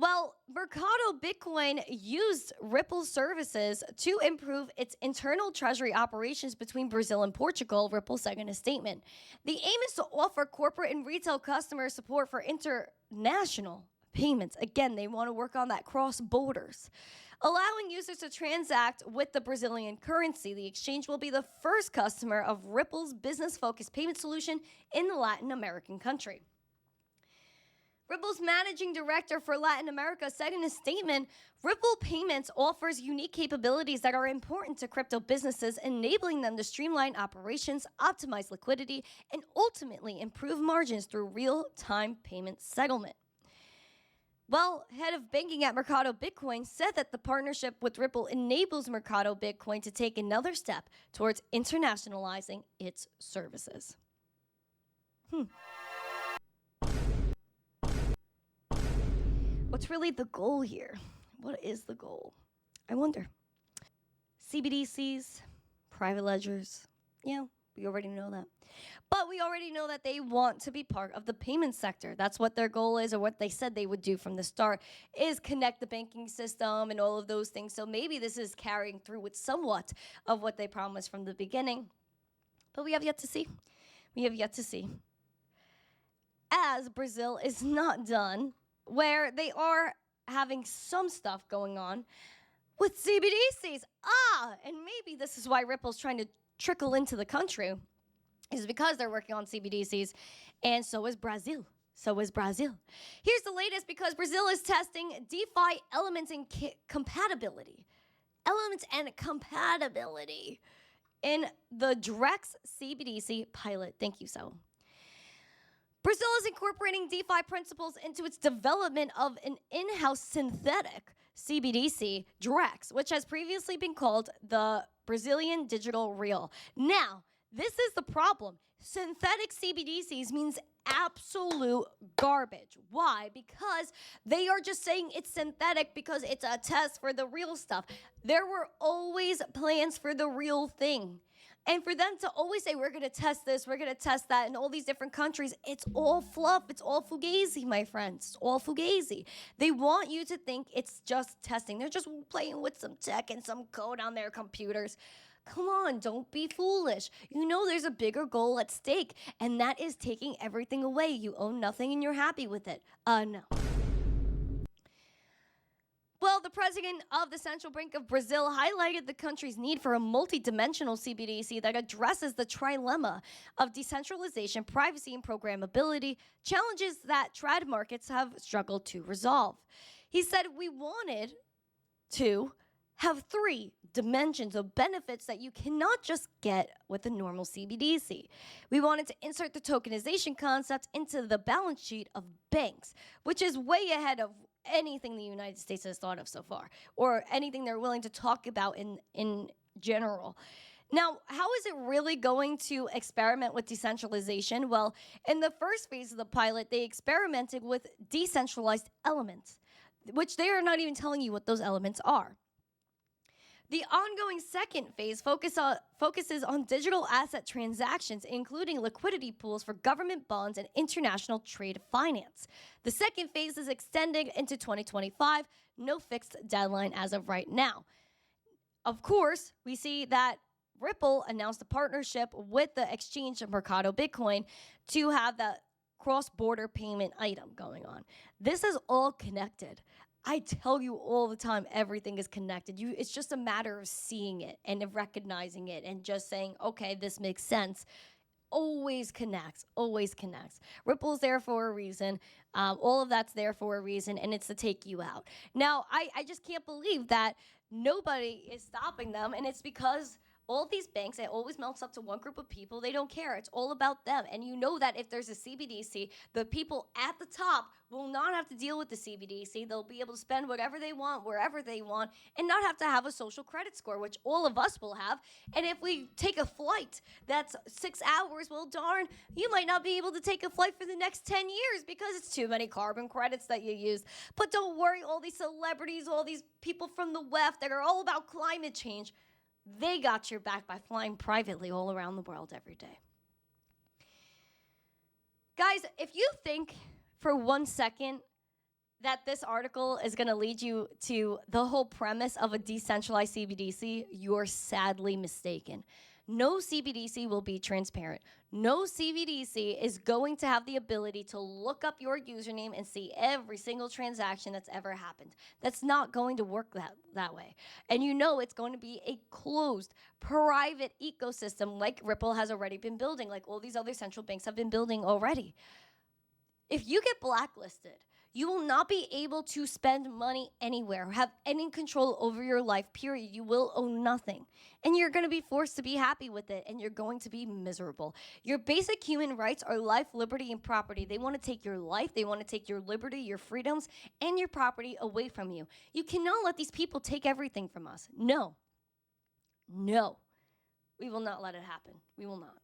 Well, Mercado Bitcoin used Ripple's services to improve its internal treasury operations between Brazil and Portugal, Ripple said in a statement. The aim is to offer corporate and retail customer support for international payments. Again, they want to work on that cross borders, allowing users to transact with the Brazilian currency. The exchange will be the first customer of Ripple's business-focused payment solution in the Latin American country. Ripple's managing director for Latin America said in a statement, Ripple Payments offers unique capabilities that are important to crypto businesses, enabling them to streamline operations, optimize liquidity, and ultimately improve margins through real-time payment settlement. Well, head of banking at Mercado Bitcoin said that the partnership with Ripple enables Mercado Bitcoin to take another step towards internationalizing its services. What's really the goal here? What is the goal? I wonder. CBDCs, private ledgers, yeah, we already know that. But we already know that they want to be part of the payment sector. That's what their goal is, or what they said they would do from the start, is connect the banking system and all of those things. So maybe this is carrying through with somewhat of what they promised from the beginning. But we have yet to see. We have yet to see. As Brazil is not done, where they are having some stuff going on with CBDCs. And maybe this is why Ripple's trying to trickle into the country, is because they're working on CBDCs, and so is Brazil. Here's the latest, because Brazil is testing DeFi elements and compatibility. In the Drex CBDC pilot. Thank you, so. Brazil is incorporating DeFi principles into its development of an in-house synthetic CBDC, Drex, which has previously been called the Brazilian Digital Real. Now, this is the problem. Synthetic CBDCs means absolute garbage. Why? Because they are just saying it's synthetic because it's a test for the real stuff. There were always plans for the real thing. And for them to always say, we're going to test this, we're going to test that in all these different countries, it's all fluff. It's all fugazi, my friends. It's all fugazi. They want you to think it's just testing. They're just playing with some tech and some code on their computers. Come on, don't be foolish. You know there's a bigger goal at stake, and that is taking everything away. You own nothing and you're happy with it. No. Well, the president of the Central Bank of Brazil highlighted the country's need for a multi-dimensional CBDC that addresses the trilemma of decentralization, privacy, and programmability, challenges that trad markets have struggled to resolve. He said we wanted to have 3 dimensions of benefits that you cannot just get with a normal CBDC. We wanted to insert the tokenization concept into the balance sheet of banks, which is way ahead of anything the United States has thought of so far, or anything they're willing to talk about in general. Now, how is it really going to experiment with decentralization? Well, in the first phase of the pilot, they experimented with decentralized elements, which they are not even telling you what those elements are. The ongoing second phase focuses on digital asset transactions, including liquidity pools for government bonds and international trade finance. The second phase is extending into 2025, no fixed deadline as of right now. Of course, we see that Ripple announced a partnership with the exchange Mercado Bitcoin to have that cross-border payment item going on. This is all connected. I tell you all the time, everything is connected. It's just a matter of seeing it and of recognizing it and just saying, okay, this makes sense. Always connects, always connects. Ripple's there for a reason. All of that's there for a reason, and it's to take you out. Now, I just can't believe that nobody is stopping them, and it's because all these banks, it always melts up to one group of people. They don't care. It's all about them. And you know that if there's a CBDC, the people at the top will not have to deal with the CBDC. They'll be able to spend whatever they want, wherever they want, and not have to have a social credit score, which all of us will have. And if we take a flight that's 6 hours, well, darn, you might not be able to take a flight for the next 10 years because it's too many carbon credits that you use. But don't worry, all these celebrities, all these people from the left that are all about climate change, they got your back by flying privately all around the world every day. Guys, if you think for 1 second that this article is going to lead you to the whole premise of a decentralized CBDC, you're sadly mistaken. No CBDC will be transparent. No CBDC is going to have the ability to look up your username and see every single transaction that's ever happened. That's not going to work that way. And you know it's going to be a closed, private ecosystem like Ripple has already been building, like all these other central banks have been building already. If you get blacklisted, you will not be able to spend money anywhere, have any control over your life, period. You will own nothing. And you're going to be forced to be happy with it, and you're going to be miserable. Your basic human rights are life, liberty, and property. They want to take your life, they want to take your liberty, your freedoms, and your property away from you. You cannot let these people take everything from us. No. No. We will not let it happen. We will not.